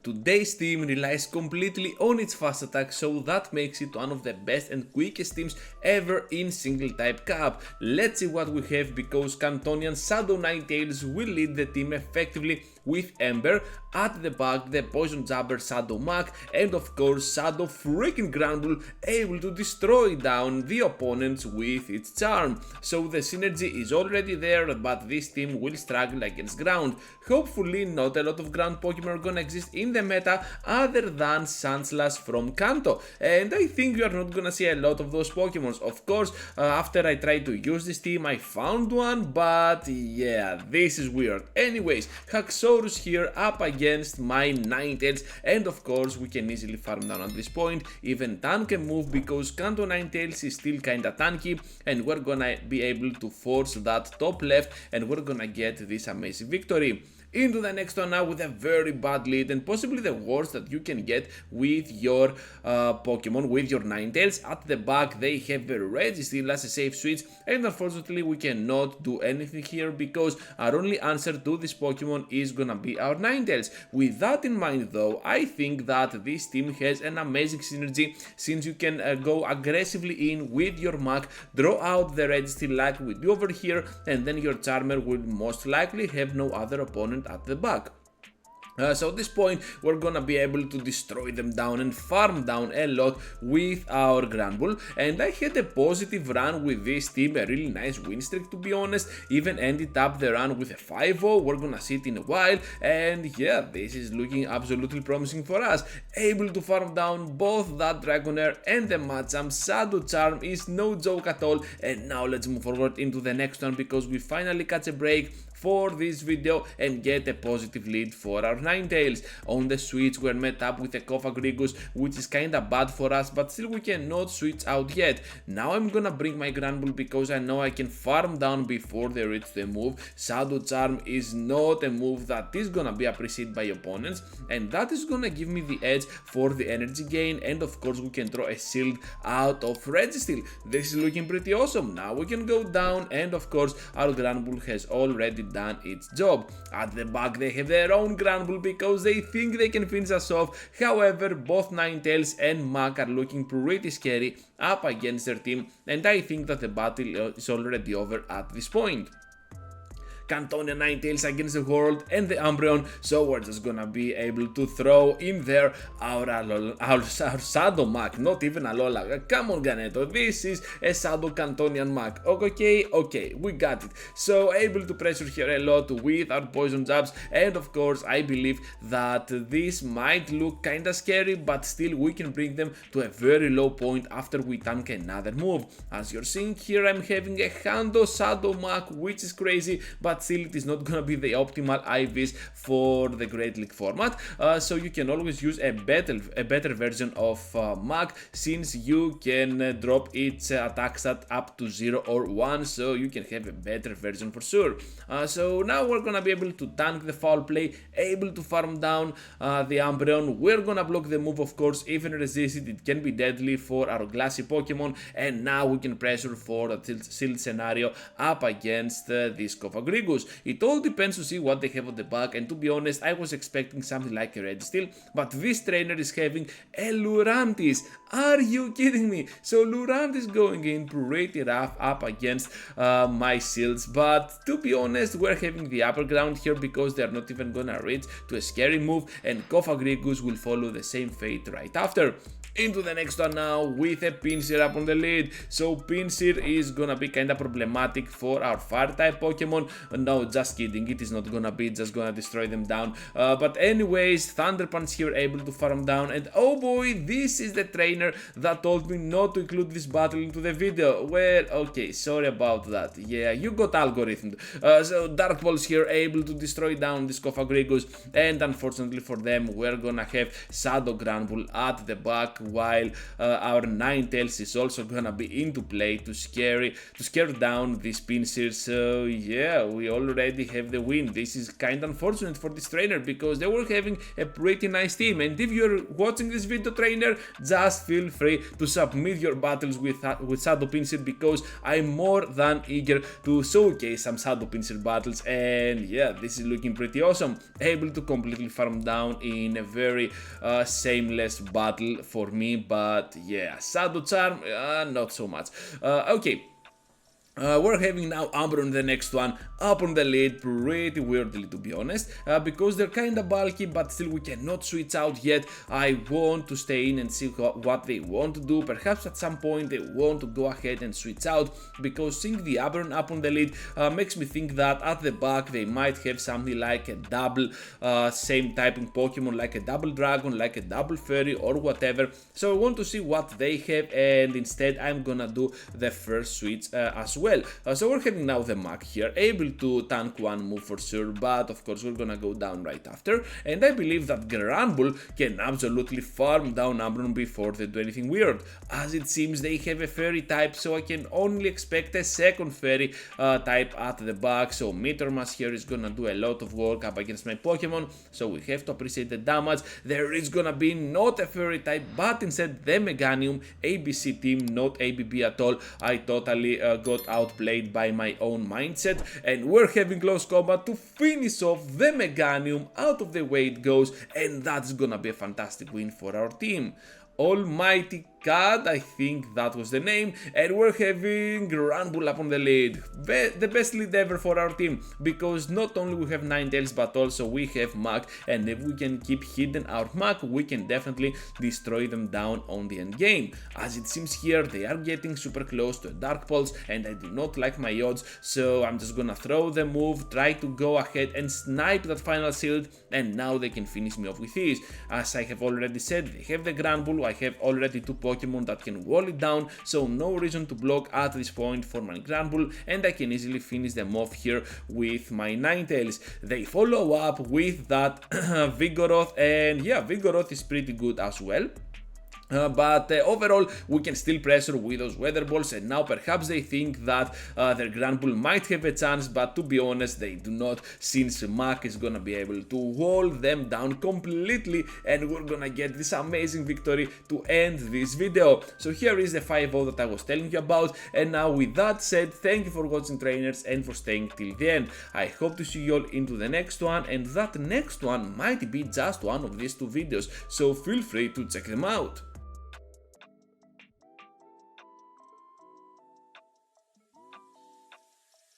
Today's team relies completely on its fast attack, so that makes it one of the best and quickest teams ever in single type cup. Let's see what we have, because Cantonian Shadow Ninetales will lead the team effectively with Ember, at the back the Poison Jabber Shadow Muk, and of course Shadow freaking Granbull, able to destroy down the opponents with its charm. So the synergy is already there, but this team will struggle against ground. Hopefully not a lot of ground Pokemon are gonna exist in the meta other than Sandslash from Kanto, and I think we are not gonna see a lot of those Pokemons. Of course, after I tried to use this team I found one, but yeah, this is weird. Anyways, Haxorus here up against my Ninetales, and of course we can easily farm down at this point, even tank and move, because Kanto Ninetales is still kinda tanky, and we're gonna be able to force that top left, and we're gonna get this amazing victory. Into the next one now with a very bad lead, and possibly the worst that you can get with your Pokemon, with your Ninetales. At the back they have a Registeel as a safe switch, and unfortunately we cannot do anything here because our only answer to this Pokemon is gonna be our Ninetales. With that in mind though, I think that this team has an amazing synergy, since you can go aggressively in with your Muk, draw out the Registeel like we do over here, and then your Charmer will most likely have no other opponent at the back. So at this point we're gonna be able to destroy them down and farm down a lot with our Granbull, and I had a positive run with this team, a really nice win streak to be honest, even ended up the run with a 5-0, we're gonna see it in a while, and yeah, this is looking absolutely promising for us. Able to farm down both that Dragonair and the Machamp. Shadow Charm is no joke at all, and now let's move forward into the next one, because we finally catch a break for this video and get a positive lead for our Ninetales. On the switch we're met up with a Cofagrigus, which is kinda bad for us, but still we cannot switch out yet. Now I'm gonna bring my Granbull because I know I can farm down before they reach the move. Shadow Charm is not a move that is gonna be appreciated by opponents, and that is gonna give me the edge for the energy gain, and of course we can throw a shield out of Registeel. This is looking pretty awesome. Now we can go down, and of course our Granbull has already done its job. At the back they have their own Granbull because they think they can finish us off. However, both Ninetales and Muk are looking pretty scary up against their team, and I think that the battle is already over at this point. Cantonian Ninetales against the World and the Umbreon, so we're just gonna be able to throw in there our Shadow Muk, not even Alola. Come on Ganeto, this is a Shadow Cantonian Muk. Okay, we got it. So able to pressure here a lot with our poison jabs, and of course I believe that this might look kinda scary, but still we can bring them to a very low point after we tank another move. As you're seeing here, I'm having a Hando Shadow Muk, which is crazy, but still it is not gonna be the optimal IVs for the Great League format, so you can always use a better version of Muk, since you can drop its attack stat up to 0 or 1, so you can have a better version for sure. So now we're gonna be able to tank the foul play, able to farm down the Umbreon. We're gonna block the move, of course, even resist it can be deadly for our glassy Pokemon, and now we can pressure for a shield scenario up against this Cofagrigus. It all depends to see what they have on the back, and to be honest I was expecting something like a Registeel, but this trainer is having a Lurantis. Are you kidding me? So Lurantis going in pretty rough up against my shields, but to be honest we're having the upper ground here because they're not even gonna reach to a scary move, and Cofagrigus will follow the same fate right after. Into the next one now with a Pincer up on the lead. So Pincer is gonna be kinda problematic for our fire type Pokemon. No, just kidding, it is not gonna be, just gonna destroy them down. But anyways, Thunder Punch here able to farm down, and oh boy, this is the trainer that told me not to include this battle into the video. Well, okay, sorry about that. Yeah, you got algorithmed. So Dark Balls here able to destroy down this Cofagrigus, and unfortunately for them we're gonna have Shadow Granbull at the back while our Ninetales is also gonna be into play to scare down these Pincers. So yeah, we already have the win. This is kind of unfortunate for this trainer because they were having a pretty nice team, and if you're watching this video, trainer, just feel free to submit your battles with Shadow Pincer because I'm more than eager to showcase some Shadow Pincer battles. And yeah, this is looking pretty awesome, able to completely farm down in a very shameless battle for me. But yeah, Shadow Charm, not so much. Okay. We're having now Umbreon, the next one, up on the lead, pretty weirdly to be honest, because they're kinda bulky, but still we cannot switch out yet. I want to stay in and see what they want to do. Perhaps at some point they want to go ahead and switch out, because seeing the Umbreon up on the lead makes me think that at the back they might have something like a double same typing Pokemon, like a double Dragon, like a double Fairy or whatever. So I want to see what they have, and instead I'm gonna do the first switch as well. So we're having now the Muk here, able to tank one move for sure, but of course we're gonna go down right after, and I believe that Granbull can absolutely farm down Umbreon before they do anything weird, as it seems they have a Fairy type, so I can only expect a second Fairy type at the back. So Meteor Mash here is gonna do a lot of work up against my Pokemon, so we have to appreciate the damage. There is gonna be not a Fairy type, but instead the Meganium, ABC team, not ABB at all. I totally got outplayed by my own mindset, and we're having close combat to finish off the Meganium. Out of the way it goes, and that's gonna be a fantastic win for our team. Almighty Cat, I think that was the name, and we're having Granbull up on the lead. The best lead ever for our team, because not only we have Ninetales, but also we have Muk, and if we can keep hidden our Muk, we can definitely destroy them down on the end game. As it seems here, they are getting super close to a Dark Pulse, and I do not like my odds, so I'm just gonna throw the move, try to go ahead and snipe that final shield, and now they can finish me off with this. As I have already said, they have the Granbull, I have already two Pokemon that can wall it down, so no reason to block at this point for my Granbull, and I can easily finish them off here with my Ninetales. They follow up with that Vigoroth, and yeah, Vigoroth is pretty good as well. But overall we can still pressure with those Weather Balls, and now perhaps they think that their Granbull might have a chance, but to be honest they do not, since Muk is gonna be able to wall them down completely, and we're gonna get this amazing victory to end this video. So here is the 5-0 that I was telling you about, and now with that said, thank you for watching, trainers, and for staying till the end. I hope to see you all into the next one, and that next one might be just one of these two videos, so feel free to check them out.